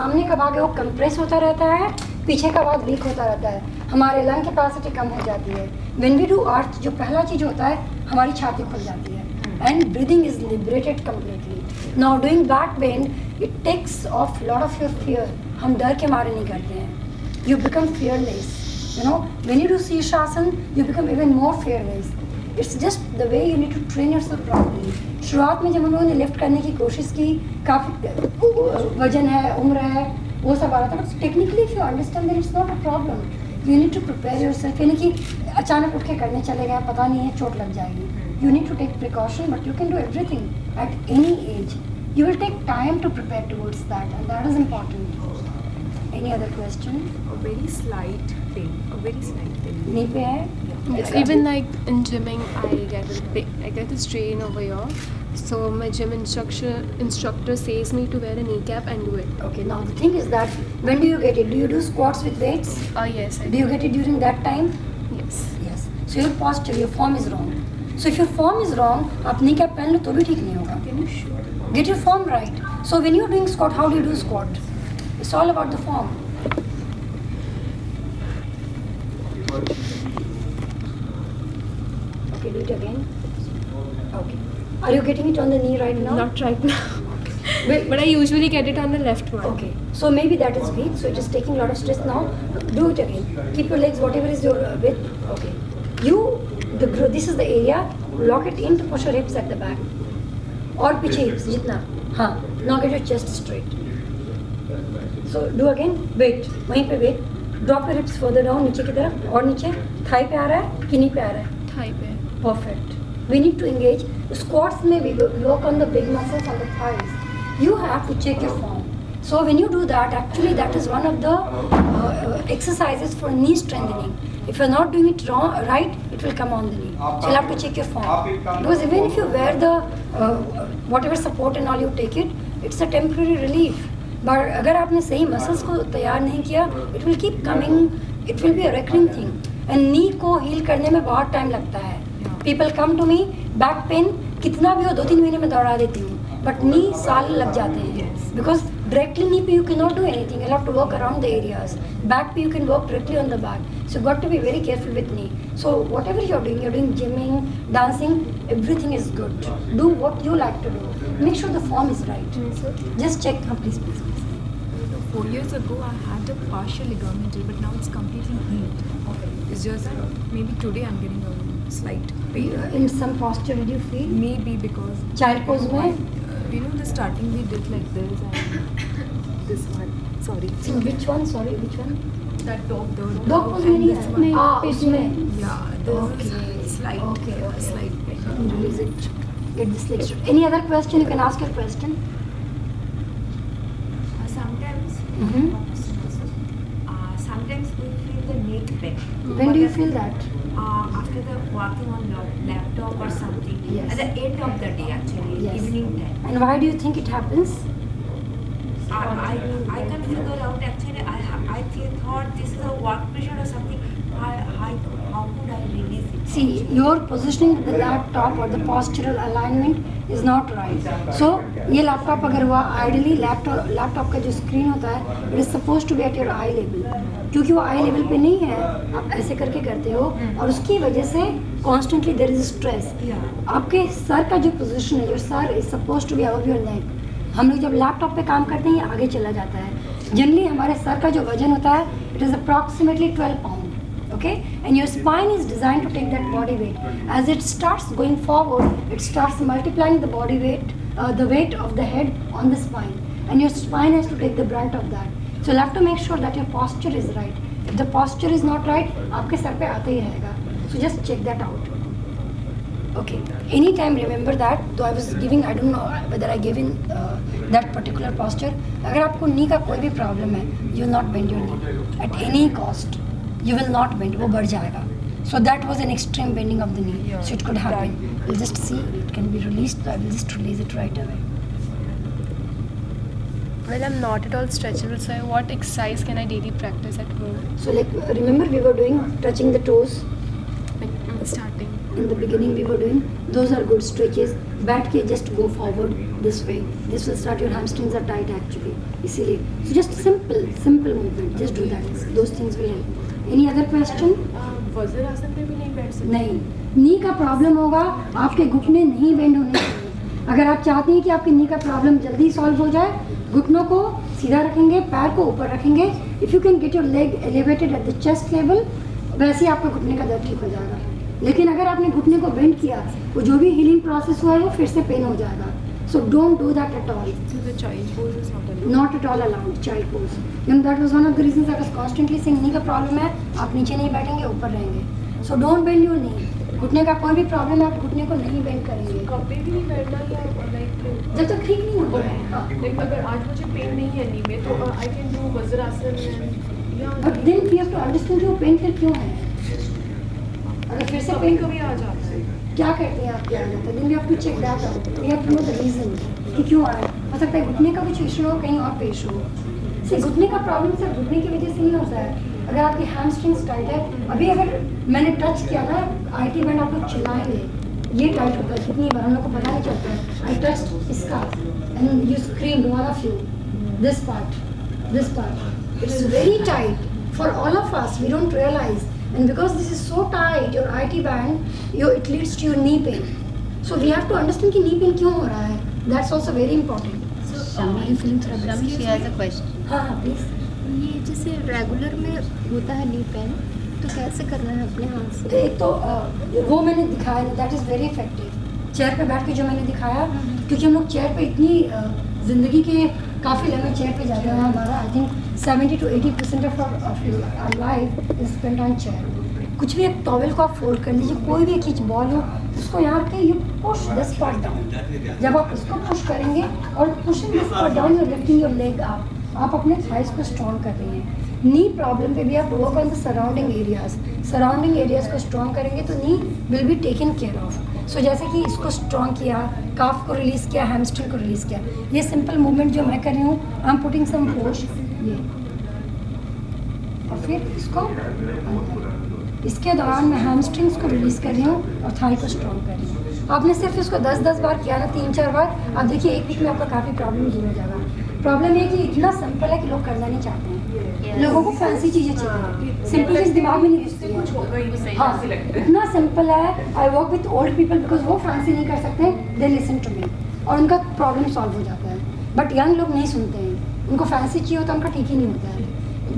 सामने का भाग है वो कंप्रेस होता रहता है, पीछे का भाग वीक होता रहता है, हमारे लंग कैपेसिटी कम हो जाती है. व्हेन वी डू अर्थ, जो पहला चीज़ होता है हमारी छाती खुल जाती है and breathing is liberated completely. Now doing back bend it takes off lot of your fear. हम डर के मारे नहीं करते हैं. You become fearless. You know when you do shirshasana you become even more fearless. It's just the way you need to train yourself properly. शुरुआत में जब हम लोगों ने लिफ्ट करने की कोशिश की, काफ़ी वजन है, उम्र है, वो सब आ रहा था, but technically if you understand that it's not a problem. You need to prepare yourself. यानी कि अचानक उठ के करने चले गए, पता नहीं है चोट लग जाएगी. You need to take precaution, but you can do everything at any age. You will take time to prepare towards that, and that is important. Any other question? A very slight pain. A very slight pain. Knee पे है? It's even like in gymming, I get a strain over here. So my gym instructor says me to wear a kneecap and do it. Okay. Now the thing is that when do you get it? Do you do squats with weights? Yes, I Do you get it during that time? Yes. Yes. So your posture, your form is wrong. So if your form is wrong, आप kneecap पहन लो तो भी ठीक नहीं होगा. Can you show? Get your form right. So when you're doing squat, how do you do squat? It's all about the form. Okay, do it again. Okay. Are you getting it on the knee right now? Not right now. Wait. But I usually get it on the left one. Okay. So maybe that is weak. So it is taking a lot of stress now. Do it again. Keep your legs whatever is your width. Okay. This is the area. Lock it in to push your hips at the back. और पीछे hips जितना. हाँ. Now get your chest straight. So do again. Wait. वहीं पे wait. Drop your hips further down नीचे की तरफ और नीचे. Thigh पे आ रहा है कि knee पे आ रहा है? Thigh पे. Perfect. We need to engage. Squats में we work on the big muscles on the thighs. You have to check your form. So when you do that, actually that is one of the exercises for knee strengthening. If you're not doing it right, it will come on the knee. So you'll have to check your form. Because even if you wear the whatever support and all you take it, it's a temporary relief. But अगर आपने सही muscles को तैयार नहीं किया, it will keep coming. It will be a recurring thing. And knee को heal करने में बहुत time लगता है. People come to me, back pain कितना भी हो 2-3 महीने में दौड़ा देती हूँ. But knee साल लग जाते हैं. Because directly knee पे you cannot do anything. You'll have to work around the areas. Back पे you can work directly on the back. So you've got to be very careful with knee. So whatever you're doing gymming, dancing, everything is good. Do what you like to do. Make sure the form is right. Just check. Please. 4 years ago, I had a partial ligamental, but now it's completely healed. Okay. It's just that maybe today I'm getting a slight pain. In some posture, did you feel? Maybe because Child pose में? You know, the starting we did like this and this one. Sorry. So which one? Sorry, which one? That dog Dog pose में and नहीं this है? one. हाँ, उसमें. Yeah, there's Okay. a slight, Okay. slight pain. Release it. Get this leg straight. Any other question? You can ask your question. Sometimes, sometimes we feel the neck pain. When do you feel that? After the working on laptop or something. Yes. At the end of the day, actually, Yes. evening time. And why do you think it happens? I can't figure out. Actually, I thought this is a work pressure or something. How could I release it? See, your positioning with the laptop or the postural alignment is not right. So, ये laptop अगर हुआ ideally laptop का जो screen होता है, it is supposed to be at your eye level. क्योंकि वो eye level पे नहीं है, आप ऐसे करके करते हो और उसकी वजह से constantly there is stress. आपके सर का जो position है, your sir is supposed to be above your neck. हम लोग जब लैपटॉप पे काम करते हैं ये आगे चला जाता है. जनरली हमारे सर का जो वजन होता है it is approximately 12 pound. Okay, and your spine is designed to take that body weight. As it starts going forward, it starts multiplying the body weight, the weight of the head on the spine, and your spine has to take the brunt of that. So you'll have to make sure that your posture is right. If the posture is not right, आपके sir पे आता ही रहेगा. So just check that out. Okay. Anytime remember that. Though I was giving, I don't know whether I gave in that particular posture. अगर आपको knee का कोई भी problem है, you will not bend your knee at any cost. You will not bend. वो बढ़ जाएगा. So that was an extreme bending of the knee. So it could happen. We'll just see. It can be released. I will just release it right away. Well, I'm not at all stretchable, so what exercise can I daily practice at home? So like remember we were doing touching the toes. Like in the starting. in the beginning we were doing, those are good stretches. बैठ के just go forward this way. This will start, your hamstrings are tight actually. इसीलिए so just simple movement. Just do that. Those things will help. Any other question? Vajrasana पे भी नहीं बैठ सकते? नहीं, नी का प्रॉब्लम होगा, आपके घुटने नहीं बेंड होने चाहिए। अगर आप चाहते हैं कि आपके नी का प्रॉब्लम जल्दी सॉल्व हो जाए, घुटनों को सीधा रखेंगे, पैर को ऊपर रखेंगे। If you can get your leg elevated at the chest level, वैसे ही आपका घुटने का दर्द ठीक हो जाएगा। लेकिन अगर आपने घुटने को बेंड किया, वो जो भी हीलिंग प्रोसेस हुआ है वो फिर से पेन हो जाएगा। So don't do that at all. So the child pose is not allowed. Not at all allowed, child pose. You know, that was one of the reasons I was constantly saying, knee का problem है, आप नीचे नहीं बैठेंगे, ऊपर रहेंगे। So don't bend your knee. घुटने का कोई भी प्रॉब्लम है, आप घुटने को नहीं बेंड करेंगे कभी भी नहीं बैठना या लाइक जब तक ठीक नहीं होता है। हाँ। लाइक अगर आज मुझे पेन नहीं है नी में तो आई कैन डू वज्रासन या But then we have to understand your pain फिर क्यों है। अगर फिर से कभी पेन कभी आ जाता है। क्या कहते हैं आपके आ जाता है, then we have to check that out. We have to know the reason कि क्यों आया। हो सकता है घुटने का कुछ इशू हो, कहीं और पे इशू हो। सिर्फ घुटने का प्रॉब्लम सिर्फ घुटने की वजह से नहीं होता है। अगर आपकी हैमस्ट्रिंग्स टाइट है, अभी अगर मैंने टच किया ना IT बैंड, आप लोग चिल्लाएंगे, ये टाइट होता है कितनी बार, हम लोग को पता नहीं चलता है। आई टच इसका and you screamed, one of you, this part it's very tight for all of us, we don't realise, and because this is so tight, your IT band, it leads to your knee pain. So we have to understand कि knee pain क्यों हो रहा है. That's also very important. Are you feeling through this? She has a question. हाँ please. ये जैसे regular में होता है नी पेन, तो कैसे करना है अपने हाथ तो से? एक तो वो मैंने दिखाया ना, that is very effective. Chair पे बैठ के जो मैंने दिखाया, क्योंकि हम लोग चेयर पे इतनी ज़िंदगी के काफ़ी लंबे चेयर पे जाते हैं। हमारा I think 70 to 80% of our life is spent on chair. कुछ भी, एक टॉवेल को आप फोल्ड कर लीजिए, कोई भी एक इंच बॉल हो, उसको यहाँ के you push this part down. जब आप इसको पुश करेंगे और pushing this part down, you lifting your leg up, आप अपने थाइस को स्ट्रॉन्ग कर रही हैं। नी प्रॉब्लम पे भी आप work on the surrounding areas को स्ट्रॉन्ग करेंगे तो knee will be taken care of. So जैसे कि इसको स्ट्रॉन्ग किया, काफ को रिलीज़ किया, हैमस्ट्रिंग को रिलीज़ किया, ये सिंपल मूवमेंट जो मैं कर रही हूँ, I am putting some push, ये, और फिर इसको इसके दौरान मैं हैमस्ट्रिंग्स को रिलीज़ कर रही हूँ और थाई को स्ट्रॉन्ग कर रही हूँ। आपने सिर्फ इसको 10-10 बार किया ना, 3-4 बार, आप देखिए एक वीक में आपका काफ़ी प्रॉब्लम दूर हो जाएगा। प्रॉब्लम ये कि इतना सिंपल है कि लोग करना नहीं चाहते हैं। लोगों को फैंसी चीज़ें चाहिए, सिंपल चीज़ दिमाग में नहीं घुसती है। हाँ, इतना सिंपल है। I work with old people because वो फैंसी नहीं कर सकते, दे लिसन टू मी, और उनका प्रॉब्लम सॉल्व हो जाता है। बट यंग लोग नहीं सुनते हैं, उनको फैंसी चाहिए होता है, उनका ठीक ही नहीं होता है।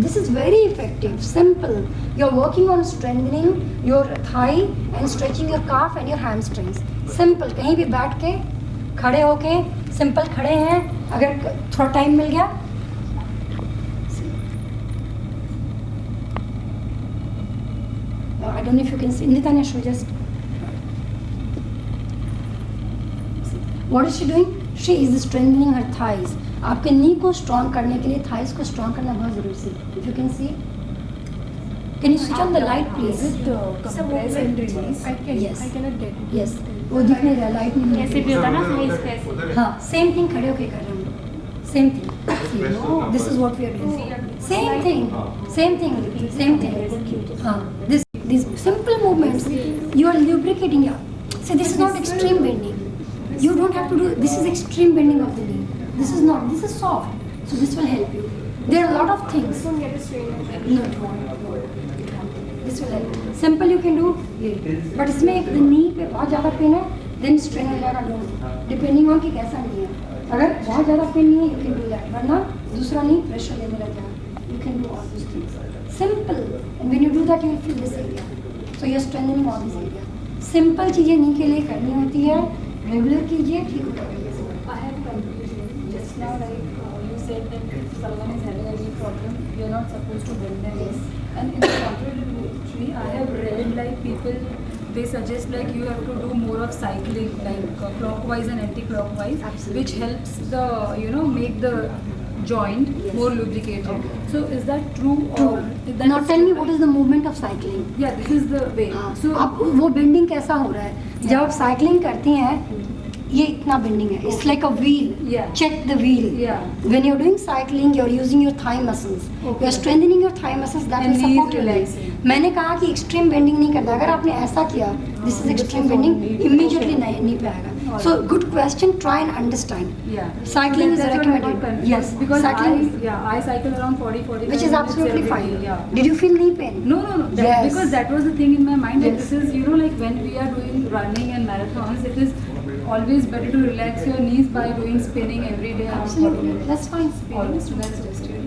This is very effective, simple. You're working on strengthening your thigh and stretching your calf and your hamstrings. Simple. कहीं भी बैठ के, खड़े होके, simple खड़े हैं, अगर थोड़ा टाइम मिल गया, I don't know if you can see. Nitanya, show just. What is she doing? She is strengthening her thighs. आपके नी को स्ट्रॉन्ग करने के लिए थाइस को स्ट्रॉन्ग करना बहुत जरूरी है। If you can see, can you switch on the light please? Compress and release. Yes. I cannot get it. Yes, वो दिख नहीं रहा, लाइट नहीं कैसे भी होता ना साइज कैसे? हाँ, सेम थिंग खड़े होके कर रहे हैं हम लोग, same thing. This is what we are doing, same thing. हाँ, these simple movements, you are lubricating your, see this is not extreme bending, you don't have to do, this is extreme bending of the knee, this is not, this is soft, so this will help you. There are a lot of things. Don't get a strain. No, it won't. This will help. Simple you can do ये, but इसमें if the knee पे बहुत ज़्यादा pen है, then strain हो जाएगा, don't, depending on कि कैसा नहीं है। अगर बहुत ज़्यादा पेन नहीं है, you can do that, वरना दूसरा नहीं प्रेशर लेने लग जाए, you can do all these things. Simple, and when you do that, you will feel this area. So you are strengthening all this area. Simple चीज़ें नी के लिए करनी होती है, रेगुलर कीजिए, ठीक हो जाएगा। I have confusion. Just now, like you said that if someone is having a knee problem, you're not supposed to bend their knees. And in the contrary, I have read like people, they suggest like you have to do more of cycling, like clockwise and anti-clockwise, Absolutely. which helps the make the joint more lubricated. So is that true or? That Now is tell me true? what is the movement of cycling? Yeah, this is the way. अब वो bending कैसा हो रहा है? जब आप cycling करती हैं, ये इतना बेंडिंग है, it's like a wheel, Yeah. Check the wheel. Yeah. When you're doing cycling, you're using your thigh muscles. Okay. You're strengthening your thigh muscles that And will knees support your legs. relaxing. मैंने कहा कि extreme bending नहीं करना. अगर आपने ऐसा किया, this is extreme bending, immediately नहीं पे आएगा. So good question. Try and understand. Yeah. Cycling is That's what I got recommended. confused. Yes, Because cycling, I cycle around 40-45 which is minutes absolutely every fine. day, Yeah. Did you feel knee pain? No. Yes. Because that was the thing in my mind. That Yes. this is, like when we are doing running and marathons, it is always better to relax your knees by doing spinning every day. around 40 Absolutely, minutes. that's fine. Always to that's just it.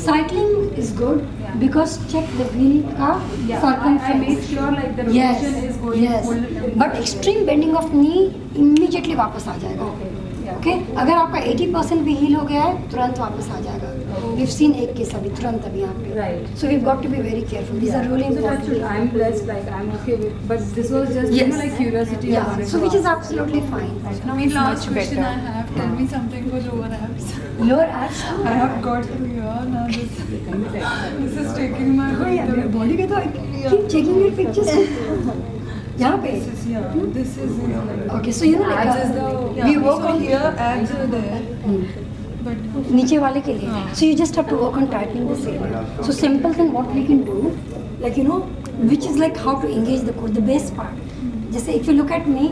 Cycling is good Yeah. because check the wheel ka Yeah, circumference. I made sure like the Yes, rotation is going yes. full. But extreme bending of knee immediately वापस आ जाएगा. Okay. Yeah. Okay अगर आपका 80% भी heal हो गया है तुरंत वापस आ जाएगा. We've seen एक केस अभी तुरंत अभी यहाँ पे. Right. So we've got to be very careful. These are really So that's important. it. I'm blessed. Like I'm okay with. But this was just Yes. like curiosity. I Yeah. wanted So to which is ask. absolutely fine. Now, It's last much question better. I have. Tell me something for lower abs. Lower abs. I have got to here now. This is taking my हाँ यार मेरे whole body के तो keep checking your pictures. यहाँ पे. This is Okay, so you know like abs is the we work on here abs are there, but नीचे वाले के लिए. So you just have to work on tightening this area. So simple thing what we can do, like which is like how to engage the core, the base part. जैसे if you look at me,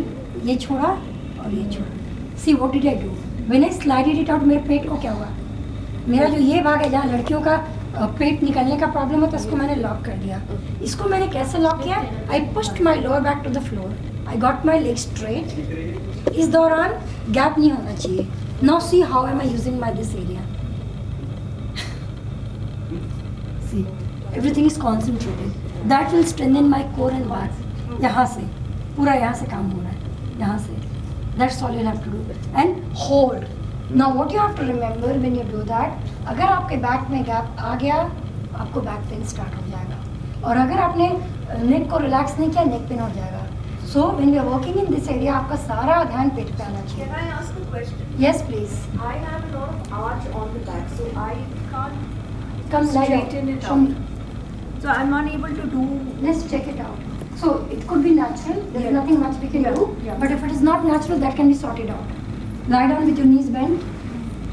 ये छोड़ा और ये छोड़ा. See what did I do? When I slided it out, मेरे पेट को क्या हुआ? मेरा जो ये भाग है जहाँ लड़कियों का पेट निकलने का प्रॉब्लम होता है इसको मैंने लॉक कर दिया. इसको मैंने कैसे लॉक किया? I pushed my lower back to the floor. I got my legs straight. इस दौरान गैप नहीं होना चाहिए. Now see how am I using my this area. See, everything is concentrated. That will strengthen my core and back. यहाँ से पूरा यहाँ से काम हो रहा है यहाँ से. That's all you have to do. And hold. Now what you have to remember when you do that, अगर आपके बैक में गैप आ गया आपको बैक पेन स्टार्ट हो जाएगा. और अगर आपने नेक को रिलैक्स नहीं किया नेक पेन हो जाएगा. So when you are working in this area आपका सारा ध्यान पेट पे आना चाहिए. Can I ask a question? Yes please. I have a lot of arch on the back, so I can't. Come lie down. Straighten it Show me. So I'm not able to do. Let's check it out. So it could be natural. There is nothing much we can do. Yeah. But if it is not natural, that can be sorted out. Lie down with your knees bent,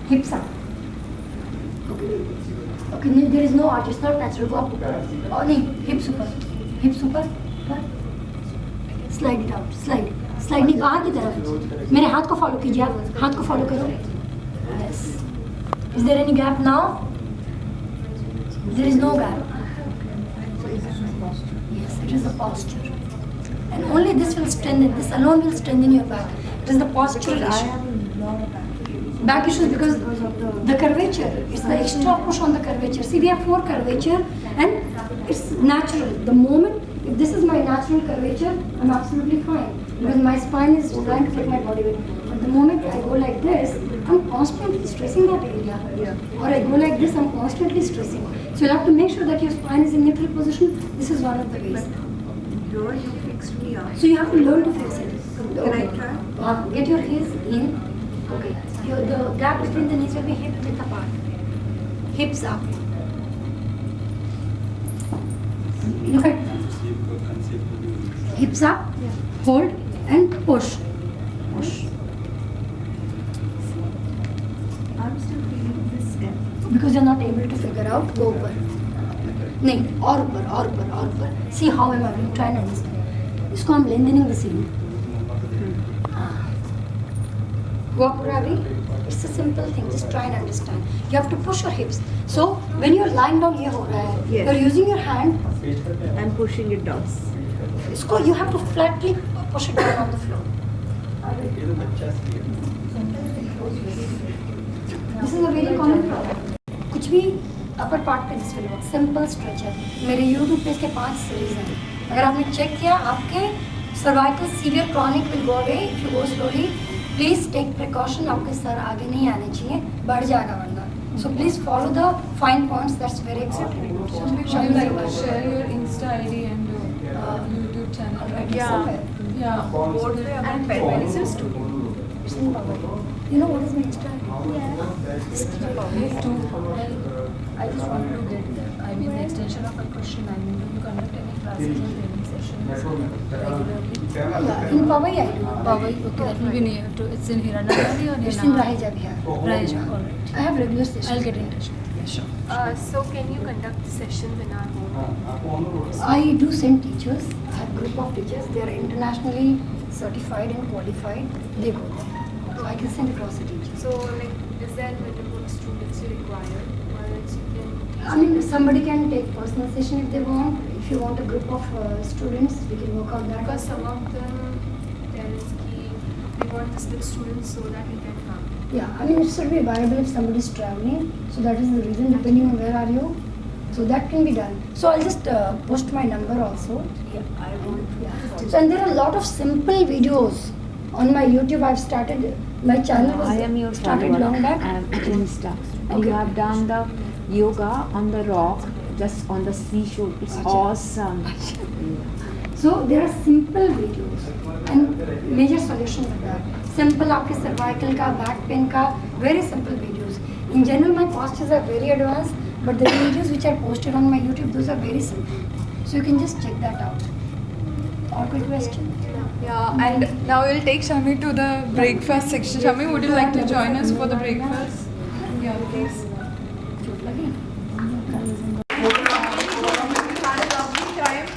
hips up. Okay. There is no arch. It's not natural. Go up. Oh no, hips super. Hips super. Slide it out. Slide. Slide नहीं बाहर की तरफ. मेरे हाथ को follow कीजिए आप. हाथ को follow करो. Yes. Is there any gap now? There is no gap. Yes, it is the posture. And only this will strengthen, this alone will strengthen your back. It is the postural issue. Back issues because the curvature, it's the extra push on the curvature. See, we have 4 curvature and it's natural. The moment, if this is my natural curvature, I'm absolutely fine. Because my spine is designed to take my body weight. But the moment I go like this, I'm constantly stressing that area. Or I go like this, I'm constantly stressing. So you have to make sure that your spine is in neutral position. This is one of the ways. Here you fixed me up. So you have to learn to fix it. Can I try? Get your heels in. Okay. The gap between the knees will be hip width apart. Hips up. Look at hips up. Hold and push. Push. I'm still feeling this step. Because you're not able to figure out, go ऊपर. नहीं और ऊपर और ऊपर और ऊपर. See how am I going to try and understand. इसको हम lengthening the seam. Go up Ravi. It's a simple thing. Just try and understand. You have to push your hips. So when you're lying down ये हो रहा है. Yes. You're using your hand. I'm pushing it down. इसको you have to flatly push it down on the floor. This is a very common problem. कुछ भी upper part पे this will work. Simple stretcher. मेरे YouTube पे इसके 5 series हैं. अगर आपने check किया आपके cervical severe chronic will go away if you go slowly. Please take precaution. आपके सर आगे नहीं आने चाहिए. बढ़ जाएगा वरना. So please follow the fine points. That's very important. would you like to share your Insta ID and your YouTube channel? Right, Yeah. somewhere. Yeah. Board पे अगर pen pencil studio. You know what is my Insta? Yeah. Just keep it. Please do. I just wanted to get, I mean, the extension of a question. I mean, do you conduct any classes or training sessions regularly? Yeah, in Powai I do. Powai, okay, that will be near to, it's in Hiranandani or near It's in Nahar? Raheja Vihar. Raheja, alright. I have regular sessions. I'll get in touch with you. Yeah, sure. So can you conduct sessions in our home? I do send teachers. I have a group of teachers. They are internationally certified and qualified. They go there. So I can send across the teachers. So like, is there minimum students you require, or else you can? I mean, somebody can take personal session if they want. If you want a group of students, we can work on that. Because some of them tell us ki we want this with students so that we can come. Yeah, I mean, it should be viable if somebody is traveling. So that is the reason, depending on where are you. So that can be done. So I'll just post my number also. Yeah, I want. Yeah. So and there are a lot of simple videos on my YouTube. I've started my channel was I am your started follower. long back. I am Insta. And Okay. you have done the yoga on the rock, just on the seashore. It's Acha. awesome. So there are simple videos and major solutions are there. Simple आपके cervical का, back pain का, very simple videos. In general, my postures are very advanced, but the videos which are posted on my YouTube, those are very simple. So you can just check that out. Or quick question? Yeah, and now we'll take Shami to the breakfast section. Shami, would you like to join us for the breakfast? Yeah, please.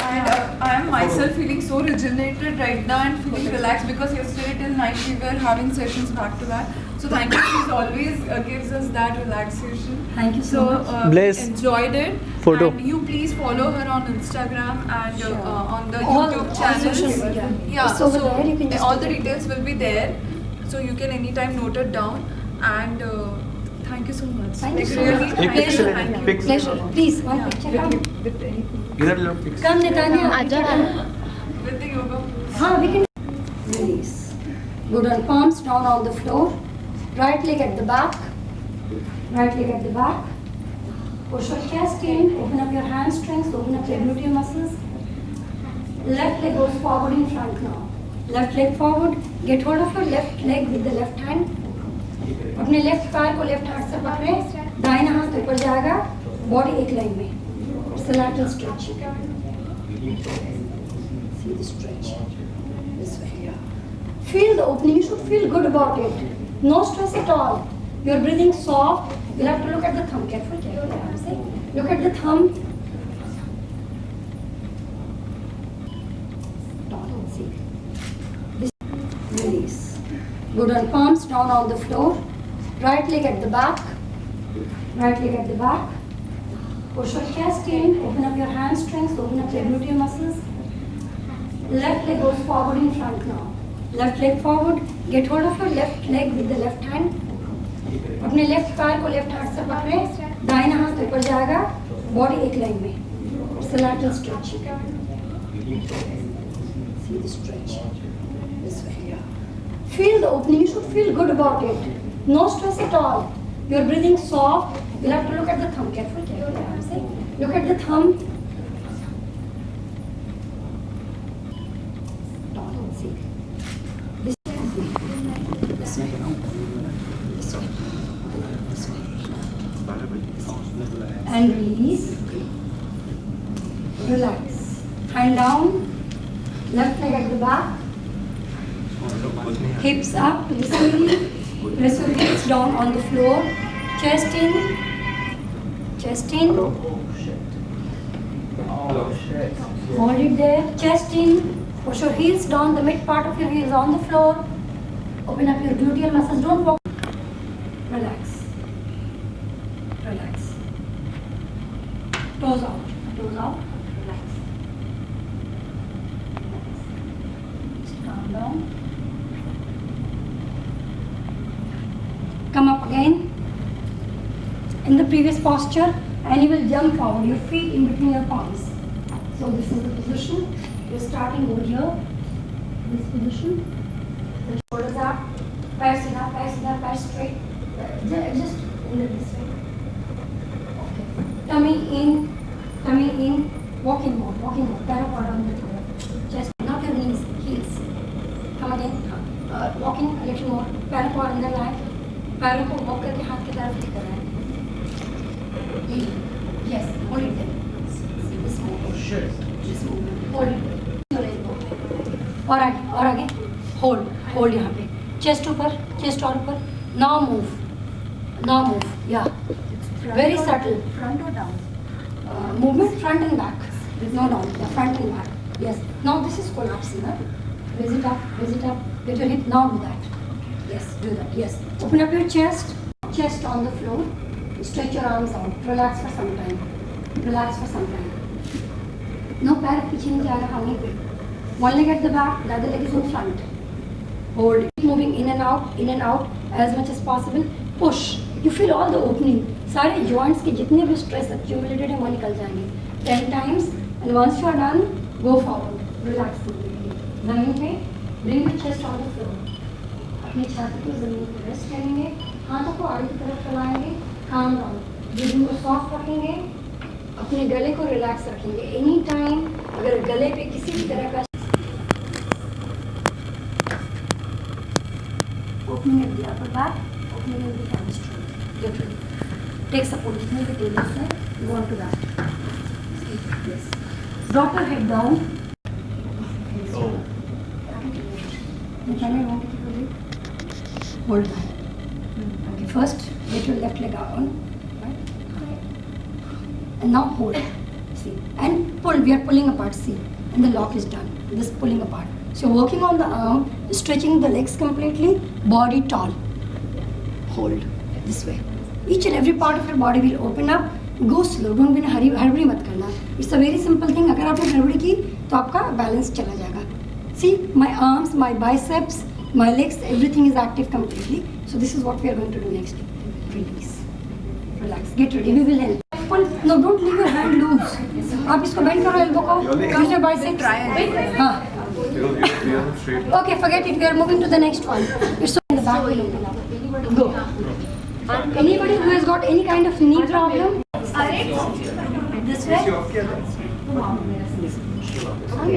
And I am myself feeling so rejuvenated right now and feeling relaxed because yesterday till night we were having sessions back to back. So thank you, she's always gives us that relaxation. Thank you so much. Bless. Enjoyed it. Photo. And you please follow her on Instagram and on the All- YouTube all channels. social media. Yeah, It's over so there, you can just all take the it. details will be there. So you can anytime note it down. And thank you so much. Thank you Like so really, much. thank picture. you. Thank you. Picture. Pleasure. Please, one picture. Come. इधर लो pics Come, Netanya. Aja. With the yoga. Haan, we can release. Good on palms down on the floor. Right leg at the back. Right leg at the back. Push your chest in. Open up your hamstrings. Open up your gluteal muscles. Left leg goes forward in front now. Left leg forward. Get hold of your left leg with the left hand. अपने left पैर को left हाथ से पकड़े. दाहिना हाथ ऊपर जाएगा. बॉडी एक लाइन में. It's a lateral stretch. See the stretch. This way. Feel the opening. You should feel good about it. No stress at all. You're breathing soft. You'll have to look at the thumb. Careful, careful. I'm saying. Look at the thumb. Don't see. This release. Good on palms down on the floor. Right leg at the back. Right leg at the back. Push your chest in. Open up your hamstrings. Open up your gluteal muscles. Left leg goes forward in front now. Left leg forward. Get hold of your left leg with the left hand. अपने left पैर को left हाथ से पकड़े. दाहिना हाथ ऊपर जाएगा. बॉडी एक लाइन में. It's a lateral stretch. See the stretch. This way. Feel the opening. You should feel good about it. No stress at all. You're breathing soft. You'll have to look at the thumb. Careful, careful. I'm saying. Look at the thumb. Don't see. This way. This way. This way. This way. And release. Relax. Hand down. Left leg at the back. Hips up. Listen. Press your hips down on the floor. Chest in. Chest in. Hold it there. Chest in. Push your heels down. The mid part of your heels on the floor. Open up your gluteal muscles. Don't walk. Relax. Relax. Toes out. Toes out. Relax. Just calm down. Come up again. In the previous posture, and you will jump forward. Your feet in between your palms. So this is the position. You're starting over here. This position. The shoulders up. Pair सीधा, pair straight. Just hold it this way. Okay. Tummy in. Walking mode. पैरों को around the floor. Chest, not your knees, heels. Come again. Walking a little more. पैरों को अंदर लाए. पैरों को walk करके हाथ की तरफ लेकर आए. Yes, hold it there. See this movement. This movement. Hold it there. Your elbow. और आगे. Hold यहाँ पे. Chest ऊपर, chest और ऊपर. Now move. Yeah. Very subtle. Front or down? Movement front and back. No down. The front and back. Yes. Now this is collapsing. Huh? Raise it up. Get your hip. Now do that. Yes. Do that. Yes. Open up your chest. Chest on the floor. Stretch your arms out. Relax for some time. No, पैर पीछे नहीं जा रहा वहीं पे. One leg at the back, the other leg is in front. Hold it. Moving in and out as much as possible. Push. You feel all the opening. सारे joints के जितने भी stress accumulated हैं वो निकल जाएंगे. 10 times and once you are done, go forward. Relax completely. जमीन पे bring the chest on the floor. अपनी छाती को जमीन पे रेस्ट करेंगे. हाथों को आगे की तरफ फैलाएंगे. Calm down. ब्रीदिंग को सॉफ्ट रखेंगे. अपने गले को रिलैक्स रखेंगे. एनी टाइम अगर गले पे किसी भी तरह का opening at the upper back, opening at the hamstring. Get ready. Take support. जितने भी tables हैं, go on to that. Yes. Drop your head down. Oh. Can I want to keep it? Hold that. Okay, first get your left leg on. Right? And now hold. See. And pull. We are pulling apart. See. And the lock is done. This pulling apart. So working on the arm, stretching the legs completely, body tall. Hold this way. Each and every part of your body will open up. Go slow. Don't be in a hurry. हड़बड़ी मत करना. It's a very simple thing. अगर आपने हड़बड़ी की तो आपका balance चला जाएगा. See, my arms, my biceps, my legs, everything is active completely. So this is what we are going to do next. Release. Relax. Get ready. We will help. Pull. No, don't leave your hand loose. आप इसको bend करो elbow को. Use your biceps. हाँ. Okay, forget it. We are moving to the next one. It's in the back. Will open up. Go. Anybody who has got any kind of knee problem? This way. Hold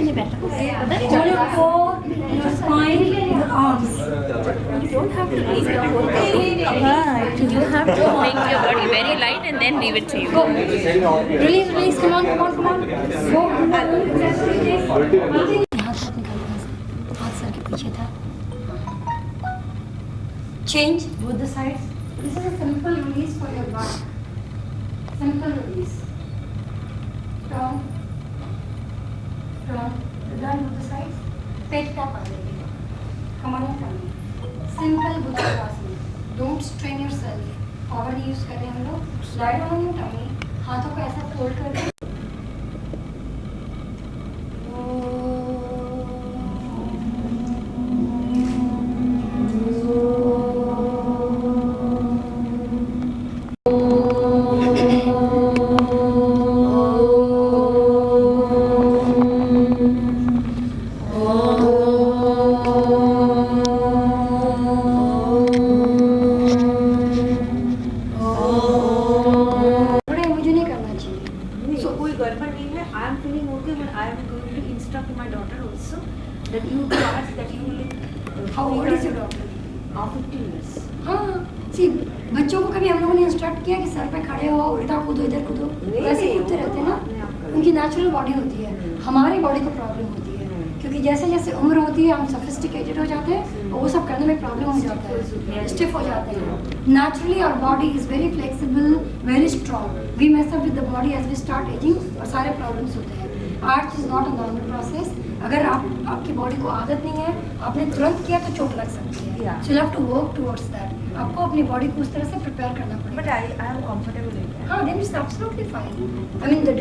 your core, your spine, your arms. You don't have to leave your whole body. You have to make your body very light and then leave it to you. Go. Release. Come on. Go. हाथ sir के पीछे था. Change both the sides. This is a simple release for your back. Simple release. Turn. Done both the sides. Pet tap आ जाएगी. Come on and turn. Simple Bhujangasana. Don't strain yourself. Power use कर रहे हैं हम लोग. Lie down on your tummy. हाथों को ऐसा fold करके. How old is your daughter? 15 years. हाँ, see, बच्चों को कभी हम लोगों ने इंस्ट्रक्ट किया कि सर पे खड़े हो, उल्टा कूदो, इधर कूदो, वैसे कूदते रहते हैं ना. उनकी नेचुरल बॉडी होती है. हमारी बॉडी को प्रॉब्लम होती है क्योंकि जैसे जैसे उम्र होती है हम सोफिस्टिकेटेड हो जाते हैं और वो सब करने में प्रॉब्लम हो जाता है, स्टिफ हो जाते हैं. Naturally our body is very flexible, very strong. We mess up with the body as we start ageing और सारे प्रॉब्लम्स होते हैं. Arch is not a normal process. अगर आपकी बॉडी को आदत नहीं है, आपने तुरंत किया तो चोट लग सकती है. So you have to work towards that. आपको अपनी बॉडी को उस तरह से प्रिपेयर करना पड़ेगा. But I am comfortable with that. हाँ, then it's absolutely fine. I mean the